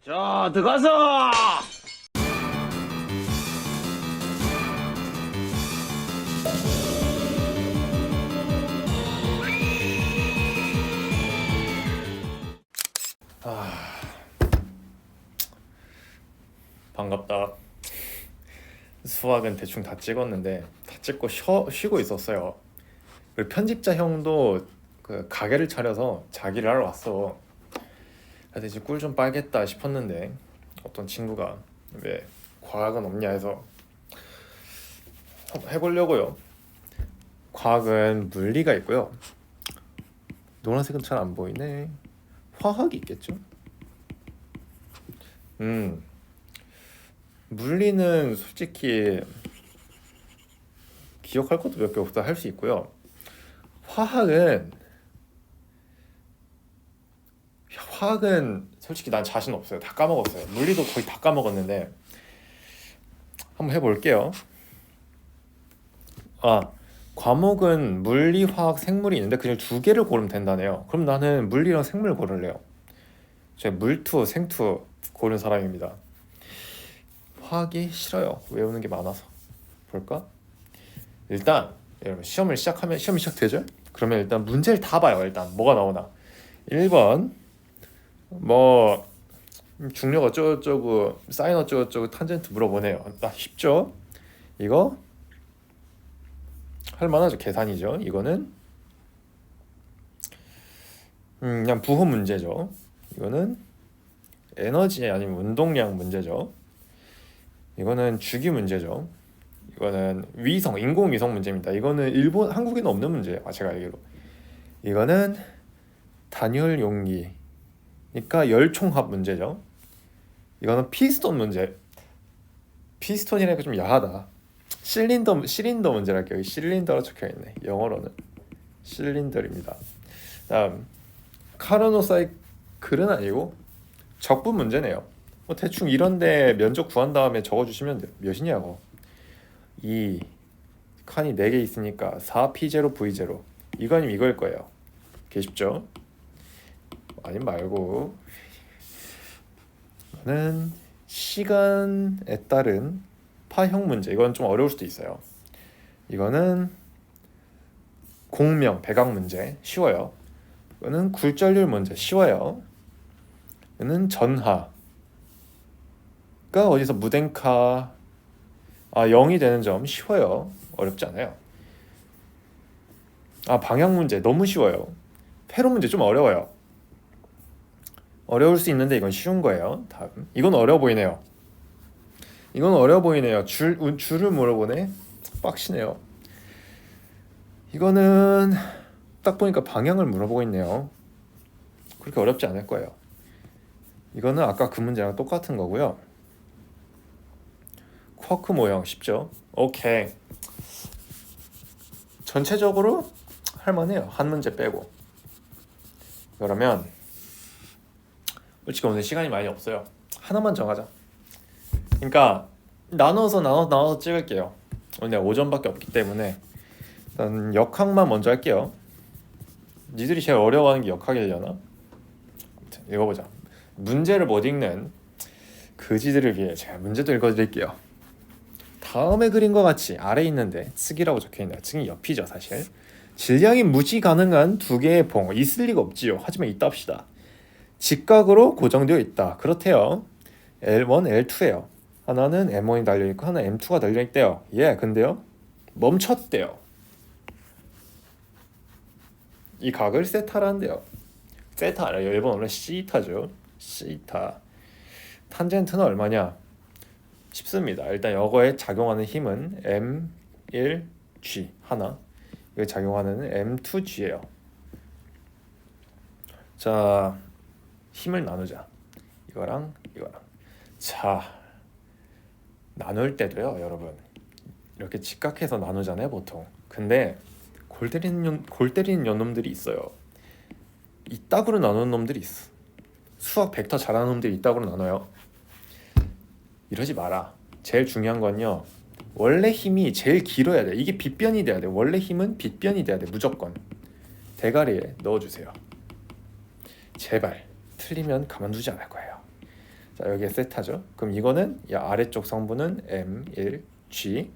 자, 들어가서! 반갑다. 수학은 대충 다 찍었는데 다 찍고 쉬고 있었어요. 그리고 편집자 형도 그 가게를 차려서 자기를 하러 왔어. 그래서 이제 꿀 좀 빨겠다 싶었는데 어떤 친구가 왜 과학은 없냐 해서 한번 해보려고요. 과학은 물리가 있고요. 노란색은 잘 안 보이네. 화학이 있겠죠? 물리는 솔직히 기억할 것도 몇 개 없어 할 수 있고요. 화학은 솔직히 난 자신 없어요. 다 까먹었어요. 물리도 거의 다 까먹었는데 한번 해볼게요. 과목은 물리, 화학, 생물이 있는데 그냥 두 개를 고르면 된다네요. 그럼 나는 물리랑 생물 고를래요. 제가 물투, 생투 고른 사람입니다. 화학이 싫어요. 외우는 게 많아서. 볼까? 일단 여러분 시험이 시작되죠? 그러면 일단 문제를 다 봐요. 일단 뭐가 나오나. 1번 뭐 중력 어쩌고저쩌고 사인 어쩌고저쩌고 탄젠트 물어보네요. 쉽죠? 이거 할만하죠. 계산이죠. 이거는 그냥 부호 문제죠. 이거는 에너지 아니면 운동량 문제죠. 이거는 주기 문제죠. 이거는 위성, 인공위성 문제입니다. 이거는 한국에는 없는 문제예요. 제가 알기로. 이거는 단열 용기. 그러니까 열총합 문제죠. 이거는 피스톤 문제. 피스톤이라니까 좀 야하다. 실린더 문제랄게요. 실린더로 적혀있네. 영어로는 실린더입니다. 다음 카르노사이클은 아니고 적분 문제네요. 뭐 대충 이런데 면적 구한 다음에 적어주시면 돼요. 몇이냐고. 2 칸이 4개 있으니까 4P0 V0 이거 아니면 이거일 거예요. 개 쉽죠? 아니 말고 이거는 시간에 따른 파형 문제. 이건 좀 어려울 수도 있어요. 이거는 공명, 백악 문제 쉬워요. 이거는 굴절률 문제 쉬워요. 이거는 전하가 어디서 무덴카 0이 되는 점 쉬워요. 어렵지 않아요. 방향 문제 너무 쉬워요. 회로 문제 좀 어려워요. 어려울 수 있는데 이건 쉬운 거예요. 다음 이건 어려워 보이네요. 줄을 물어보네. 빡시네요. 이거는 딱 보니까 방향을 물어보고 있네요. 그렇게 어렵지 않을 거예요. 이거는 아까 그 문제랑 똑같은 거고요. 쿼크 모형 쉽죠? 오케이. 전체적으로 할만해요. 한 문제 빼고. 그러면 솔직히 오늘 시간이 많이 없어요. 하나만 정하자. 그러니까 나눠서 찍을게요. 오늘 5점밖에 없기 때문에 일단 역학만 먼저 할게요. 니들이 제일 어려워하는 게 역학이려나? 읽어보자. 문제를 못 읽는 그지들을 위해 제가 문제도 읽어드릴게요. 다음에 그림과 같이 아래에 있는데 측이라고 적혀있네요. 측이 옆이죠 사실. 질량이 무시 가능한 두 개의 봉 있을 리가 없지요. 하지만 있다 합시다. 직각으로 고정되어 있다. 그렇대요. L1, L2예요. 하나는 M1이 달려있고 하나 M2가 달려있대요. 근데요 멈췄대요. 이 각을 세타라는데요. 세타 알아요? 일본어로 시타죠. 시타. 탄젠트는 얼마냐? 쉽습니다. 일단 이거에 작용하는 힘은 M1G 하나. 여기 작용하는 M2G예요. 자, 힘을 나누자. 이거랑 자, 나눌 때도요, 여러분. 이렇게 직각해서 나누잖아요, 보통. 근데 골 때리는 연놈들이 있어요. 이따구로 나누는 놈들이 있어. 수학 벡터 잘하는 놈들이 이따구로 나눠요. 이러지 마라. 제일 중요한 건요. 원래 힘이 제일 길어야 돼. 이게 빗변이 돼야 돼. 원래 힘은 빗변이 돼야 돼. 무조건. 대가리에 넣어주세요. 제발. 틀리면 가만두지 않을 거예요. 자, 여기에 세타죠. 그럼 이거는 이 아래쪽 성분은 M1G.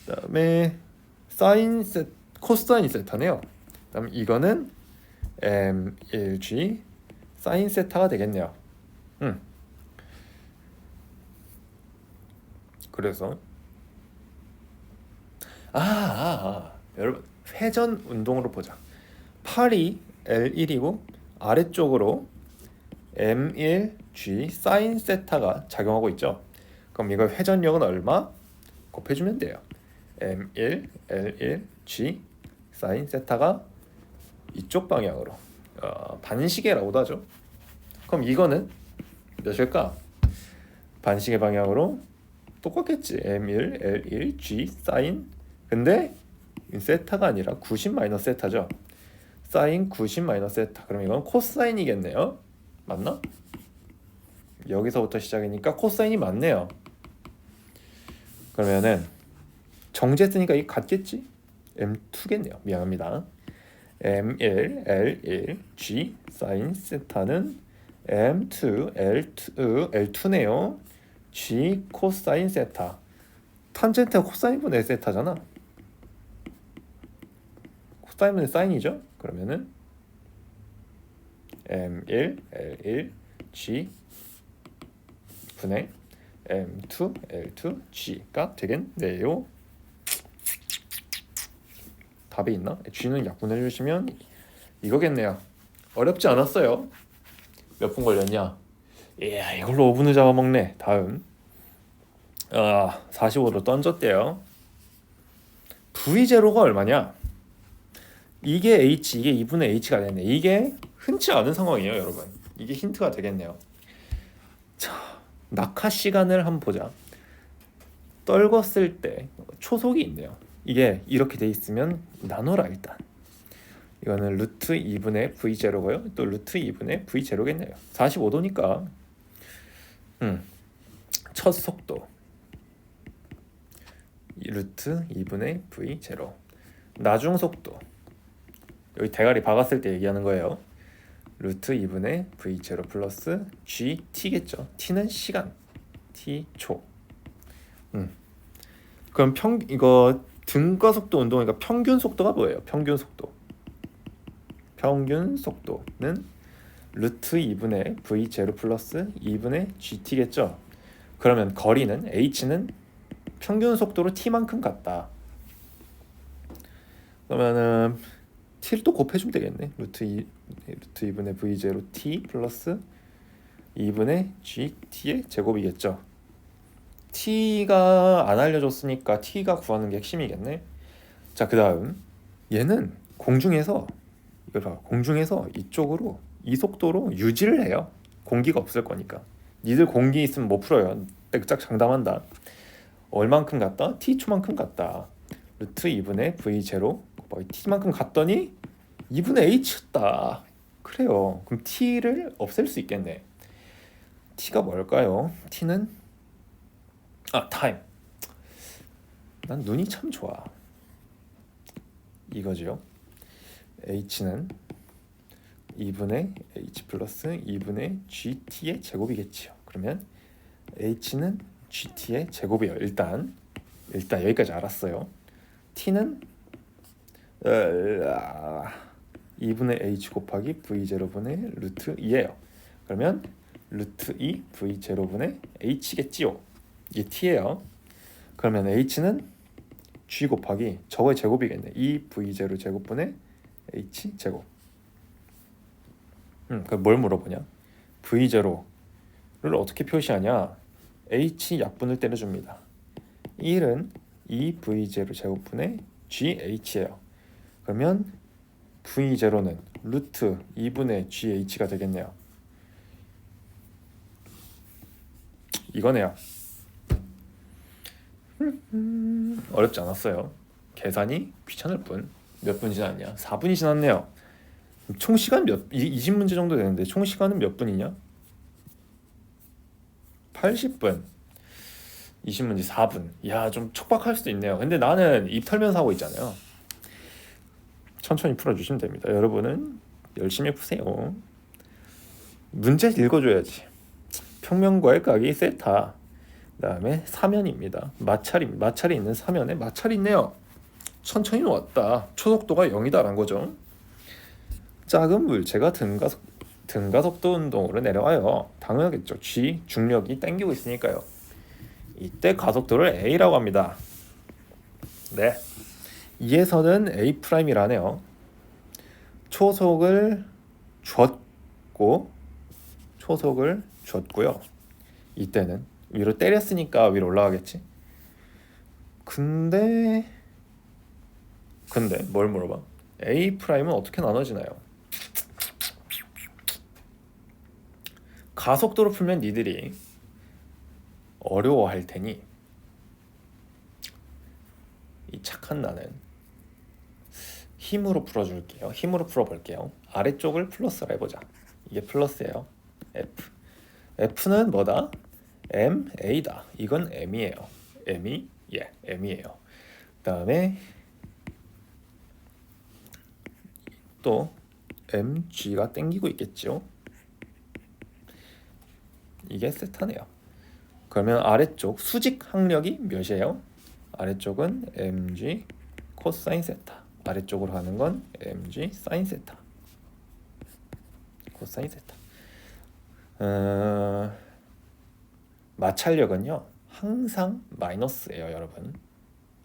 그다음에 코사인 세타네요. 그다음 이거는 M1G 사인 세타가 되겠네요. 그래서 여러분 회전 운동으로 보자. 팔이 L1이고 아래쪽으로 M1G 사인 세타가 작용하고 있죠. 그럼 이거 회전력은 얼마? 곱해주면 돼요. M1 L1 G 사인 세타가 이쪽 방향으로 반시계라고도 하죠. 그럼 이거는 몇일까? 반시계 방향으로 똑같겠지. M1 L1 G 사인, 근데 세타가 아니라 90 마이너스 세타죠. 사인 90 마이너스 세타. 그럼 이건 코사인이겠네요. 맞나? 여기서부터 시작이니까 코사인이 맞네요. 그러면은 정제했으니까 이 같겠지? M2겠네요. 미안합니다. M1 L1 G 사인 세타는 M2 L2네요. G 코사인 세타. 탄젠트가 코사인분의 세타잖아. 코사인분의 사인이죠. 그러면은 M1 L1 G 분의 M2 L2 G가 되겠네요. 답이 있나? G는 약분해 주시면 이거겠네요. 어렵지 않았어요. 몇 분 걸렸냐? 이야, 이걸로 5분을 잡아먹네. 다음 45로 던졌대요. V0가 얼마냐? 이게 H, 이게 2분의 H가 되네. 이게 흔치 않은 상황이에요, 여러분. 이게 힌트가 되겠네요. 자, 낙하 시간을 한번 보자. 떨궜을 때 초속이 있네요. 이게 이렇게 돼 있으면 나눠라. 일단 이거는 루트 2분의 V0고요. 또 루트 2분의 V0겠네요. 45도니까 첫 속도 루트 2분의 V0. 나중 속도, 여기 대가리 박았을 때 얘기하는 거예요. 루트 2분의 V0 플러스 GT겠죠. T는 시간, T초. 그럼 이거 등가속도 운동이니까 평균 속도가 뭐예요? 평균 속도는 루트 2분의 V0 플러스 2분의 GT겠죠. 그러면 거리는 H는 평균 속도로 T만큼 같다. 그러면은 T를 또 곱해주면 되겠네. 루트 2분의 V0 T 플러스 2분의 GT의 제곱이겠죠. T가 안 알려줬으니까 T가 구하는 게 핵심이겠네. 자, 그 다음 얘는 공중에서 이쪽으로 이 속도로 유지를 해요. 공기가 없을 거니까. 니들 공기 있으면 못 풀어요. 딱 장담한다. 얼만큼 갔다? T초만큼 갔다. 루트 2분의 V0 T만큼 갔더니 2분의 H였다. 그래요. 그럼 T를 없앨 수 있겠네. T가 뭘까요? T는 타임. 난 눈이 참 좋아. 이거죠. H는 2분의 H 플러스 2분의 GT의 제곱이겠지요. 그러면 H는 GT의 제곱이에요. 일단 여기까지 알았어요. T는 2분의 H 곱하기 V0분의 루트 2예요. 그러면 루트 2 V0분의 H겠지요. 이게 T예요. 그러면 H는 G 곱하기 저거의 제곱이겠네. 2V0 제곱분의 H 제곱. 그럼 뭘 물어보냐? V0를 어떻게 표시하냐? H 약분을 때려줍니다. 1은 2V0 제곱분의 GH예요. 그러면 V0는 루트 2분의 GH가 되겠네요. 이거네요. 어렵지 않았어요. 계산이 귀찮을 뿐. 몇 분 지났냐? 4분이 지났네요. 총 시간 20문제 정도 되는데 총 시간은 몇 분이냐? 80분. 20문제 4분. 이야, 좀 촉박할 수도 있네요. 근데 나는 입 털면서 하고 있잖아요. 천천히 풀어주시면 됩니다. 여러분은 열심히 푸세요. 문제 읽어줘야지. 평면과의 각이 세타. 그다음에 사면입니다. 마찰이 있는 사면에 마찰이 있네요. 천천히 왔다. 초속도가 0이다라는 거죠. 작은 물체가 등가속도 운동으로 내려와요. 당연하겠죠. G 중력이 당기고 있으니까요. 이때 가속도를 A라고 합니다. 네. 이에서는 A'이라네요. 초속을 줬고요. 이때는 위로 때렸으니까 위로 올라가겠지. 근데 뭘 물어봐? A'은 어떻게 나눠지나요? 가속도로 풀면 니들이 어려워할 테니 이 착한 나는 힘으로 풀어줄게요. 힘으로 풀어볼게요. 아래쪽을 플러스로 해보자. 이게 플러스예요. F는 뭐다? MA다. 이건 M이에요. M이에요. 그 다음에 또 MG가 땡기고 있겠죠. 이게 세타네요. 그러면 아래쪽 수직 항력이 몇이에요? 아래쪽은 mg 코사인 세타. 아래쪽으로 하는 건 mg 사인 세타. 코사인 세타. 마찰력은요 항상 마이너스예요, 여러분.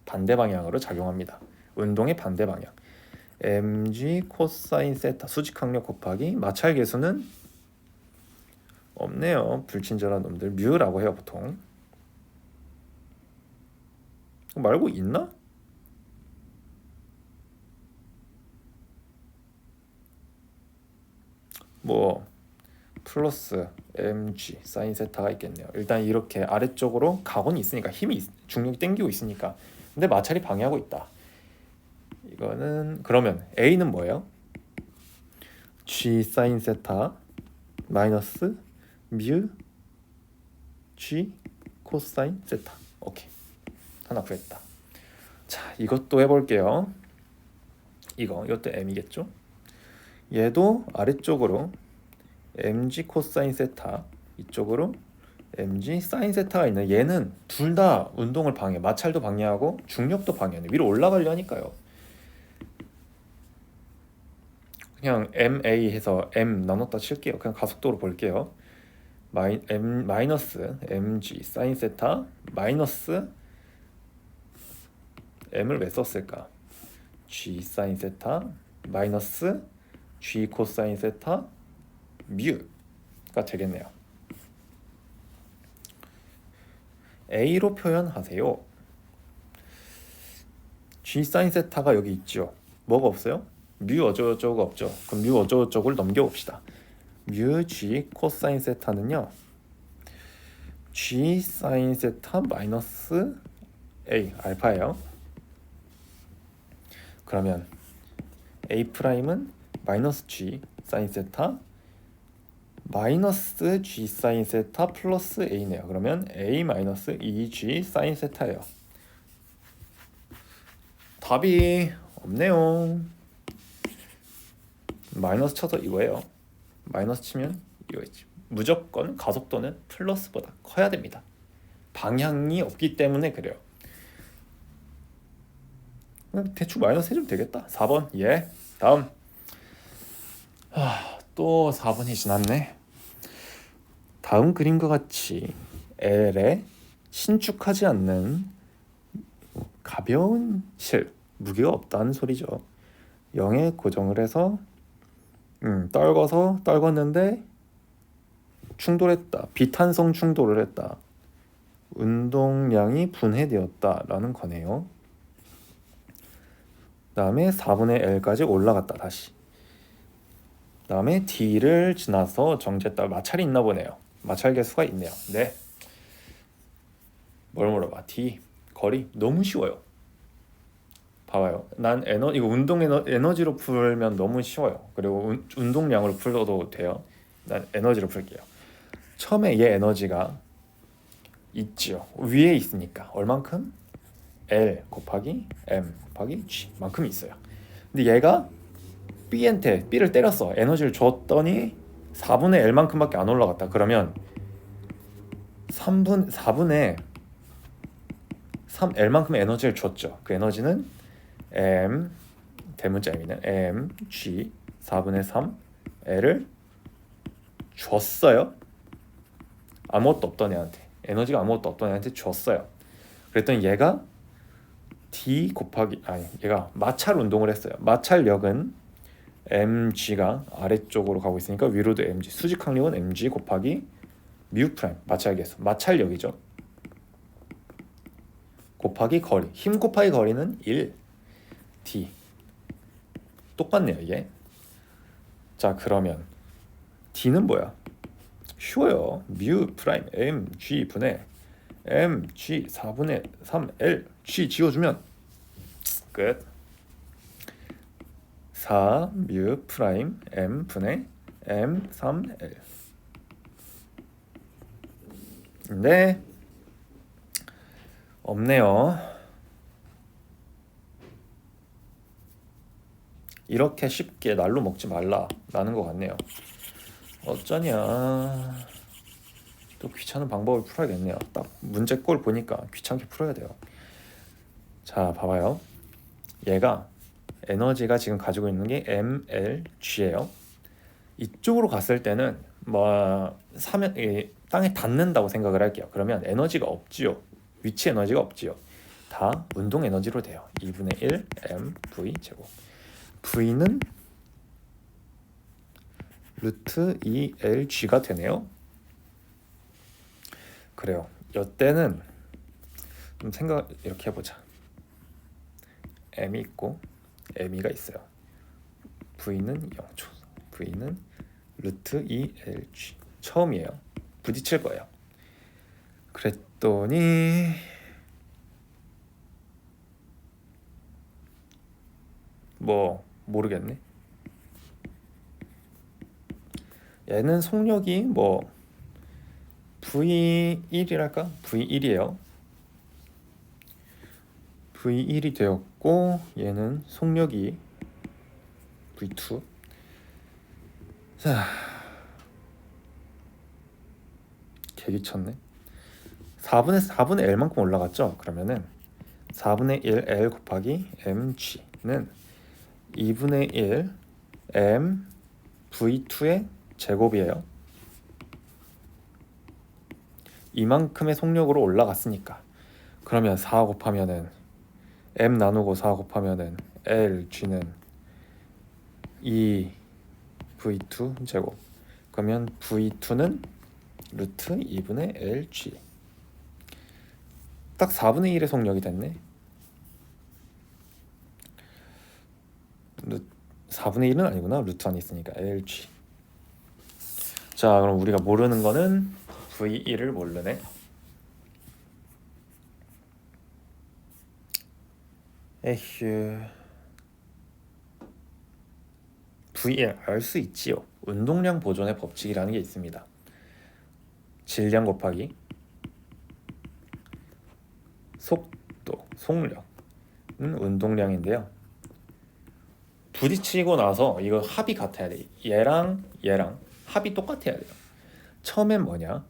반대 방향으로 작용합니다. 운동의 반대 방향. mg 코사인 세타 수직 항력 곱하기 마찰 계수는 없네요. 불친절한 놈들 뮤라고 해요 보통. 말고 있나? 뭐 플러스 mg 사인 세타가 있겠네요. 일단 이렇게 아래쪽으로 각원이 있으니까 중력이 땡기고 있으니까. 근데 마찰이 방해하고 있다. 이거는 그러면 A는 뭐예요? g 사인 세타 마이너스 뮤 g 코사인 세타. 오케이. 하나 구했다. 자, 이것도 해볼게요. 이것도 m이겠죠? 얘도 아래쪽으로 mg 코사인 세타, 이쪽으로 mg 사인 세타가 있는 얘는 둘 다 운동을 마찰도 방해하고 중력도 방해하네. 위로 올라가려 하니까요. 그냥 MA 해서 M 나눴다 칠게요. 그냥 가속도로 볼게요. 마이너스 mg 사인 세타 마이너스 m을 왜 썼을까? g 사인 세타 마이너스 g 코사인 세타 뮤가 되겠네요. A로 표현하세요. g 사인 세타가 여기 있죠. 뭐가 없어요? 뮤 어쩌고저쩌고 없죠. 그럼 뮤 어쩌고저쩌고를 넘겨봅시다. 뮤 g 코사인 세타는요 g 사인 세타 마이너스 a 알파예요. 그러면 A'은 마이너스 g 사인 세타 마이너스 g 사인 세타 플러스 a네요. 그러면 a 마이너스 2g 사인 세타예요. 답이 없네요. 마이너스 쳐서 이거예요. 마이너스 치면 이거겠지. 무조건 가속도는 플러스보다 커야 됩니다. 방향이 없기 때문에 그래요. 대충 마이너스 해주면 되겠다. 4번. 예. 다음. 또 4번이 지났네. 다음 그림과 같이 L에 신축하지 않는 가벼운 무게가 없다는 소리죠. 0에 고정을 해서 떨궜는데 충돌했다. 비탄성 충돌을 했다. 운동량이 분해되었다라는 거네요. 다음에 4분의 L까지 올라갔다. 다시. 다음에 D를 지나서 정지했다. 마찰이 있나 보네요. 마찰 계수가 있네요. 네. 뭘 물어봐? D 거리 너무 쉬워요. 봐봐요. 난 이거 운동 에너지로 풀면 너무 쉬워요. 그리고 운동량으로 풀어도 돼요. 난 에너지로 풀게요. 처음에 얘 에너지가 있지요. 위에 있으니까 얼만큼? L 곱하기 M 곱하기 G 만큼 있어요. 근데 얘가 B를 때렸어. 에너지를 줬더니 4분의 L만큼밖에 안 올라갔다. 그러면 4분의 3 L만큼의 에너지를 줬죠. 그 에너지는 M 대문자 M이네. M G 4분의 3 L을 줬어요. 아무것도 없던 애한테, 에너지가 아무것도 없던 애한테 줬어요. 그랬더니 얘가 D 곱하기 얘가 마찰 운동을 했어요. 마찰력은 mg가 아래쪽으로 가고 있으니까 위로도 mg, 수직항력은 mg 곱하기 뮤 프라임, 마찰계수, 마찰력이죠. 곱하기 거리, 힘 곱하기 거리는 1 d. 똑같네요 이게. 자 그러면 d는 뭐야? 쉬워요. 뮤 프라임 mg 분의 mg 4분의 3l g 지워주면 끝. 4 뮤 프라임 m 분의 m 3l. 근데 없네요. 이렇게 쉽게 날로 먹지 말라라는 것 같네요. 어쩌냐. 또 귀찮은 방법을 풀어야겠네요. 딱 문제 꼴 보니까 귀찮게 풀어야 돼요. 자 봐봐요. 얘가 에너지가 지금 가지고 있는 게 mlg예요. 이쪽으로 갔을 때는 땅에 닿는다고 생각을 할게요. 그러면 에너지가 없지요. 위치 에너지가 없지요. 다 운동 에너지로 돼요. 2분의 1 mv 제곱. v는 루트 2lg가 되네요. 그래요. 이때는 좀 생각 이렇게 해보자. m이 있고 m이가 있어요. v는 0초. v는 루트 2lg. 처음이에요. 부딪힐 거예요. 그랬더니 모르겠네. 얘는 속력이 V1이랄까? V1이에요. V1이 되었고 얘는 속력이 V2. 자, 개귀찮네. 4분의 L만큼 올라갔죠? 그러면은 4분의 1 L 곱하기 mg는 2분의 1 m v2의 제곱이에요. 이만큼의 속력으로 올라갔으니까. 그러면 4 곱하면은 m 나누고 4 곱하면은 lg는 2 v2 제곱. 그러면 v2는 루트 2분의 lg. 딱 4분의 1의 속력이 됐네. 4분의 1은 아니구나. 루트 안에 있으니까 lg. 자 그럼 우리가 모르는 거는 v1을 모르네. 에휴. v1 알 수 있지요. 운동량 보존의 법칙이라는 게 있습니다. 질량 곱하기 속도, 속력은 운동량인데요. 부딪히고 나서 이거 합이 같아야 돼. 얘랑 합이 똑같아야 돼요. 처음엔 뭐냐?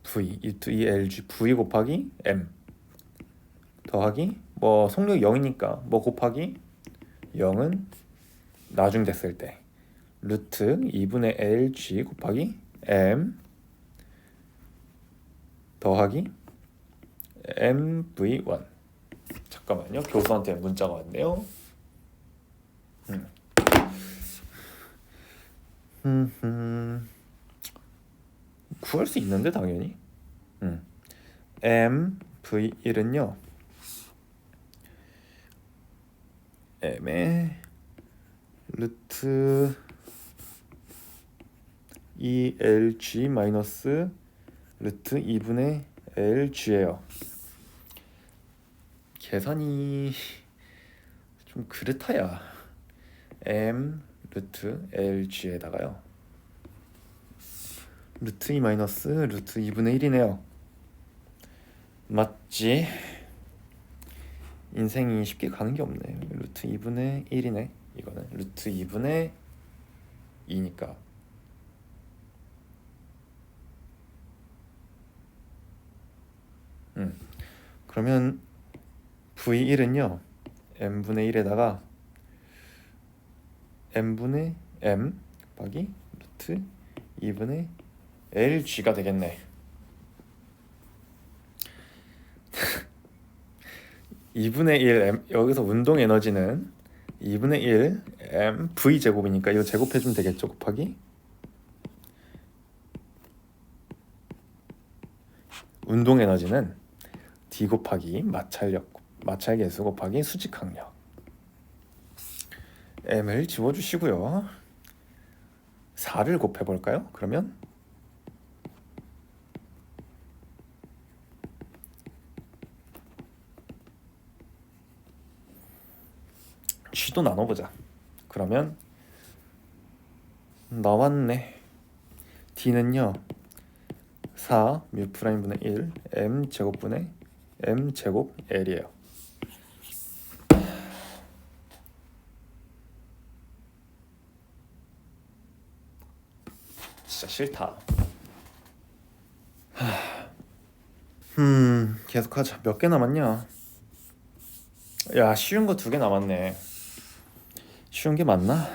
V, E2LG, V 곱하기 M 더하기 속력이 0이니까 곱하기 0은 나중 됐을 때 루트 2분의 LG 곱하기 M 더하기 MV1. 잠깐만요. 교수한테 문자가 왔네요. 구할 수 있는데 당연히. MV1은요. M의 루트 2LG 마이너스 루트 2분의 LG예요. 계산이 좀 그렇다야. M 루트 LG에다가요. 루트 2 마이너스 루트 2분의 1이네요. 맞지? 인생이 쉽게 가는 게 없네. 루트 2분의 1이네. 이거는 루트 2분의 2니까 그러면 V1은요 m분의 1에다가 m분의 m 곱하기 루트 2분의 lg가 되겠네. 2분의 1 m, 여기서 운동 에너지는 2분의 1 m v 제곱이니까 이거 제곱해주면 되겠죠. 곱하기 운동 에너지는 d 곱하기 마찰 계수 곱하기 수직 항력. m을 지워주시고요. 4를 곱해볼까요? 그러면 g도 나눠보자. 그러면 나왔네. d는요 4 뮤 프라임 분의 1 m 제곱분의 m 제곱 l이에요. 진짜 싫다. 계속하자. 몇 개 남았냐? 야, 쉬운 거 2개 남았네. 쉬운 게 맞나?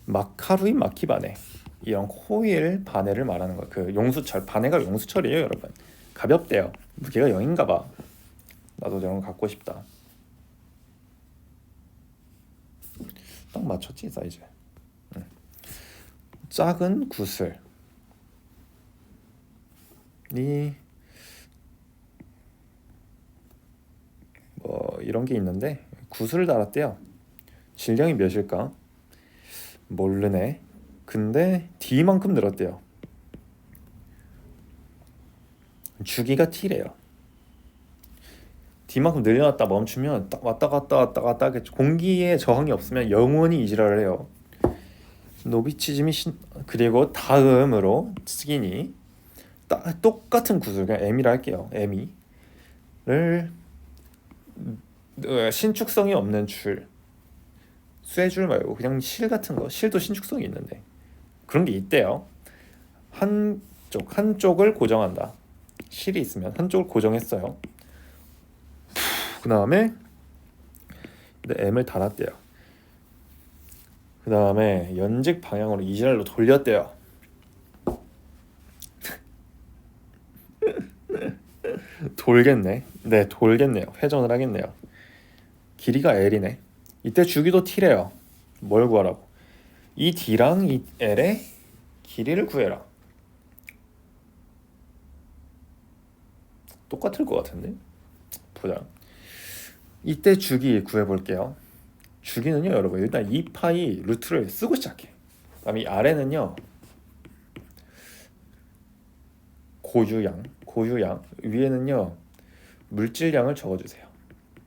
마카루이 마키바네. 이런 호일 바네를 말하는 거. 그 용수철. 바네가 용수철이에요, 여러분. 가볍대요. 무게가 0인가 봐. 나도 이런 거 갖고 싶다. 딱 맞췄지, 사이즈. 작은 구슬. 뭐 이런 게 있는데 구슬을 달았대요. 질량이 몇일까? 모르네. 근데 D만큼 늘었대요. 주기가 T래요. D만큼 늘려놨다 멈추면 딱 왔다 갔다 하겠죠. 공기에 저항이 없으면 영원히 이 지랄을 해요. 노비치즘이 그리고 다음으로 스기니 똑같은 구슬 그냥 M이라 할게요. M이를 신축성이 없는 줄, 쇠줄 말고 그냥 실 같은 거. 실도 신축성이 있는데 그런 게 있대요. 한쪽을 고정한다. 실이 있으면 한쪽을 고정했어요. 그 다음에 M을 달았대요. 그 다음에 연직 방향으로 이지랄로 돌렸대요. 돌겠네. 네, 돌겠네요. 회전을 하겠네요. 길이가 L이네. 이때 주기도 T래요. 뭘 구하라고? 이 D랑 이 L의 길이를 구해라. 똑같을 것 같은데? 보자. 이때 주기 구해볼게요. 주기는요, 여러분 일단 2파이 루트를 쓰고 시작해. 그다음에 이 아래는요 고유양, 위에는요 물질량을 적어주세요.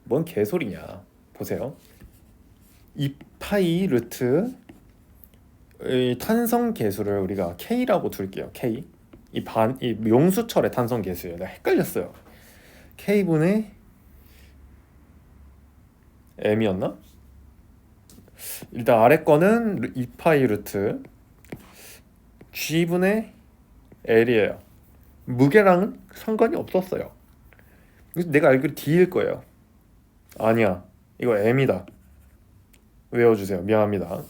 뭔 개소리냐. 보세요. 2파이 루트 이 탄성 계수를 우리가 K라고 둘게요. K. 이 용수철의 탄성 계수예요. 내가 헷갈렸어요. K분의 M이었나? 일단 아래 거는 2파이 루트 G분의 L이에요. 무게랑은 상관이 없었어요. 내가 알기로 D일 거예요. 아니야, 이거 M이다. 외워주세요. 미안합니다.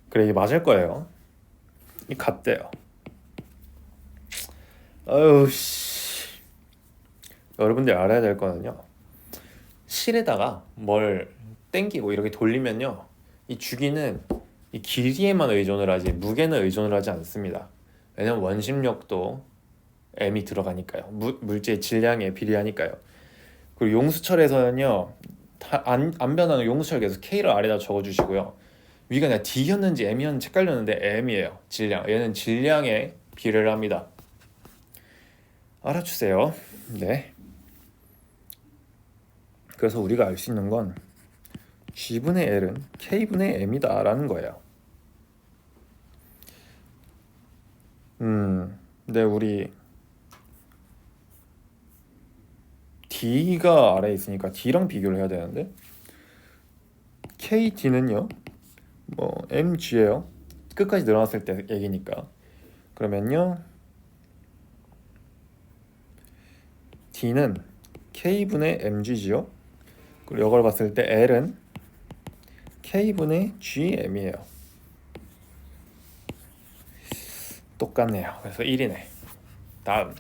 그래, 이게 맞을 거예요. 이 같대요. 아유 씨. 여러분들 알아야 될 거는요, 실에다가 뭘 땡기고 이렇게 돌리면요 이 주기는 이 길이에만 의존을 하지 무게는 의존을 하지 않습니다. 왜냐면 원심력도 M이 들어가니까요. 물질의 질량에 비례하니까요. 그리고 용수철에서는요 안 변하는 용수철 계속 K를 아래다 적어주시고요. 위가 내가 D였는지 M이었는지 헷갈렸는데 M이에요. 질량. 얘는 질량에 비례를 합니다. 알아주세요. 네. 그래서 우리가 알 수 있는 건 G분의 L은 K분의 M이다 라는 거예요. 근데 우리 D가 아래에 있으니까 D랑 비교를 해야 되는데 KD는요 뭐 MG예요. 끝까지 늘어났을 때 얘기니까. 그러면요 D는 K분의 mg지요. 그리고 이걸 봤을 때 L은 K분의 gm이에요. 똑같네요. 그래서 1이네. 다음.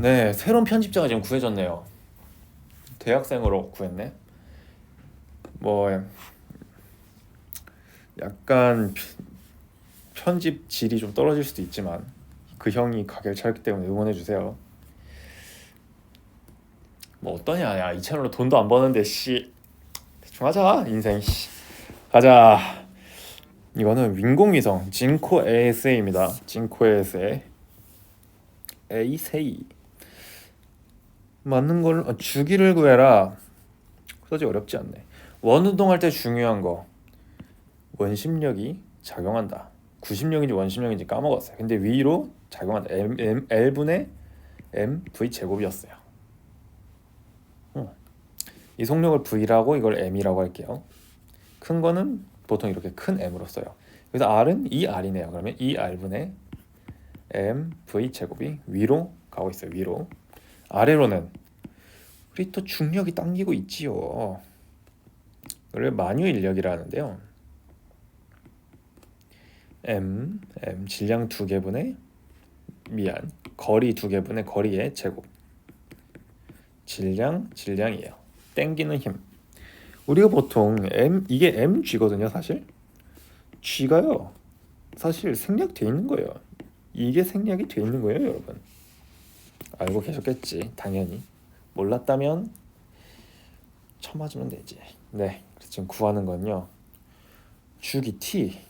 네, 새로운 편집자가 지금 구해졌네요. 대학생으로 구했네. 뭐 약간 편집 질이 좀 떨어질 수도 있지만 그 형이 가게를 차렸기 때문에 응원해주세요. 뭐 어떠냐, 야, 이 채널로 돈도 안 버는데 씨, 대충 하자 인생. 씨, 가자. 이거는 인공위성 진코 ASA입니다. 진코 ASA A3 맞는 걸 주기를 구해라. 그다지 어렵지 않네. 원운동할 때 중요한 거, 원심력이 작용한다. 구심력인지 원심력인지 까먹었어요. 근데 위로 작용한다. L분의 mv 제곱이었어요. 이 속력을 v라고 이걸 m이라고 할게요. 큰 거는 보통 이렇게 큰 m으로 써요. 그래서 r은 2r이네요. 그러면 2r분의 mv 제곱이 위로 가고 있어요. 위로. 아래로는 우리 또 중력이 당기고 있지요. 그걸 만유 인력이라는데요. m 질량 2개분의 거리 2개분의 거리의 제곱. 질량이에요. 땡기는 힘. 우리가 보통 이게 mg거든요. 사실 g가요 사실 생략돼 있는 거예요. 이게 생략이 돼 있는 거예요. 여러분 알고 계셨겠지 당연히. 몰랐다면 쳐맞으면 되지. 네, 지금 구하는 건요, 주기 t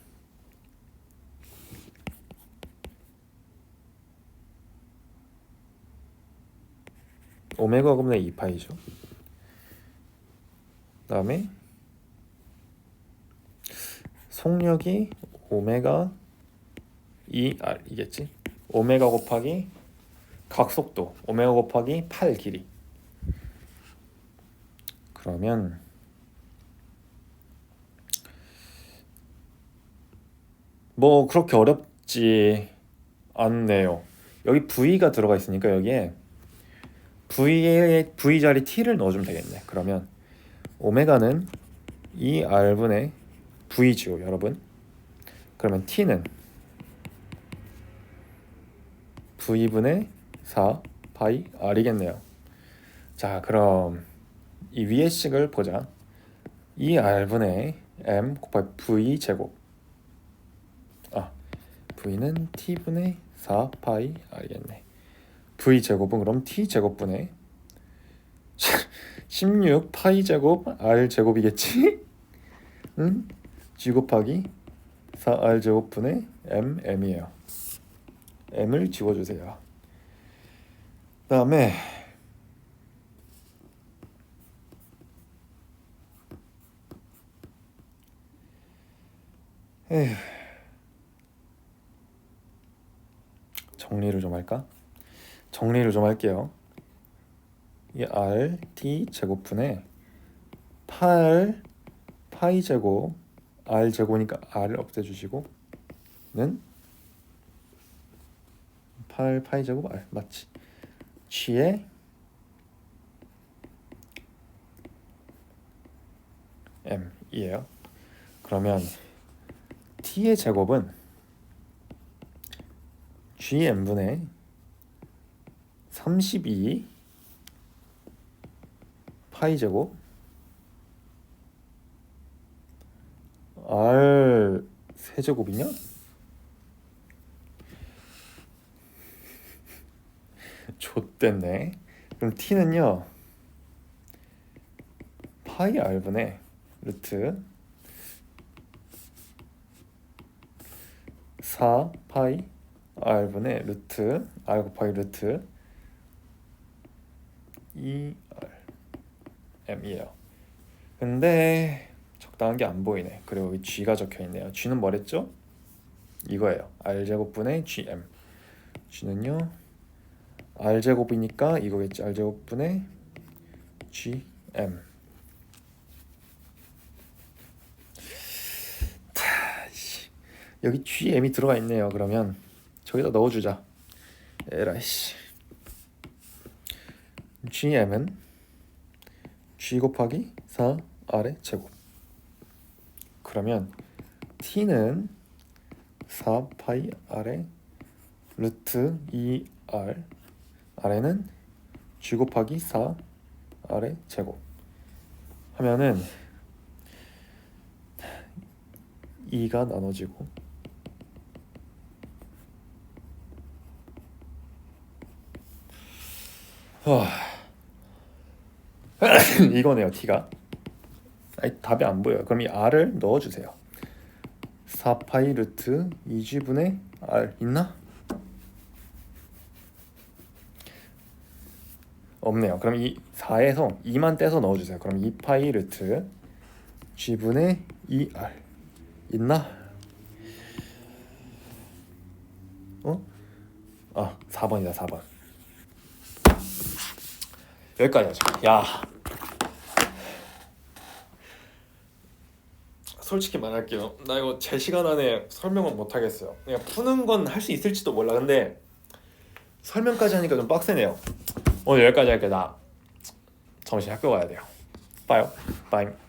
오메가 분의 2파이죠. 그다음에 속력이 오메가 2r이겠지. 오메가 곱하기 각속도 오메가 곱하기 8 길이. 그러면 뭐 그렇게 어렵지 않네요. 여기 v가 들어가 있으니까 여기에 v 자리 t를 넣어주면 되겠네. 그러면 오메가는 2r분의 v죠, 여러분. 그러면 t는 v분의 4 파이 r이겠네요. 자, 그럼 이 위의 식을 보자. 2r분의 m 곱하기 v 제곱. v는 t분의 4 파이 r이겠네. v 제곱은 그럼 t 제곱분의 16 파이 제곱 r 제곱이겠지? 응? g 곱하기 4r 제곱분의 m이에요. m을 지워주세요. 그다음에 정리를 좀 할까? 정리를 좀 할게요. 이 r t 제곱분의 8 파이 제곱 r 제곱이니까 r을 없애주시고 는 8 파이 제곱 r 맞지? g의 m이에요. 그러면 t의 제곱은 gm분의 32 파이 제곱 r 세제곱이냐? 좆됐네. 그럼 t는요 파이 r분의 루트 4 파이 r분의 루트 r 곱하기 루트 2r m이에요. 근데 적당한 게 안 보이네. 그리고 여기 g가 적혀 있네요. g는 뭐랬죠? 이거예요. r제곱분의 gm. g는요 r제곱이니까 이거겠지. r제곱분의 gm. 여기 GM이 들어가 있네요. 그러면 저기다 넣어주자. 에라이씨. GM은 G 곱하기 4R의 제곱. 그러면 T는 4파이 R의 루트 2R, R에는 G 곱하기 4R의 제곱 하면은 2가 나눠지고 이거네요. T가 답이 안 보여요. 그럼 이 R을 넣어주세요. 4파이 루트 2G분의 R 있나? 없네요. 그럼 이 4에서 2만 떼서 넣어주세요. 그럼 2파이 루트 G분의 2R 있나? 4번이다. 4번. 여기까지 하자. 야, 솔직히 말할게요. 나 이거 제 시간 안에 설명은 못 하겠어요. 그냥 푸는 건 할 수 있을지도 몰라. 근데 설명까지 하니까 좀 빡세네요. 오늘 여기까지 할게. 나 점심 학교 가야 돼요. 봐요. 빠잉.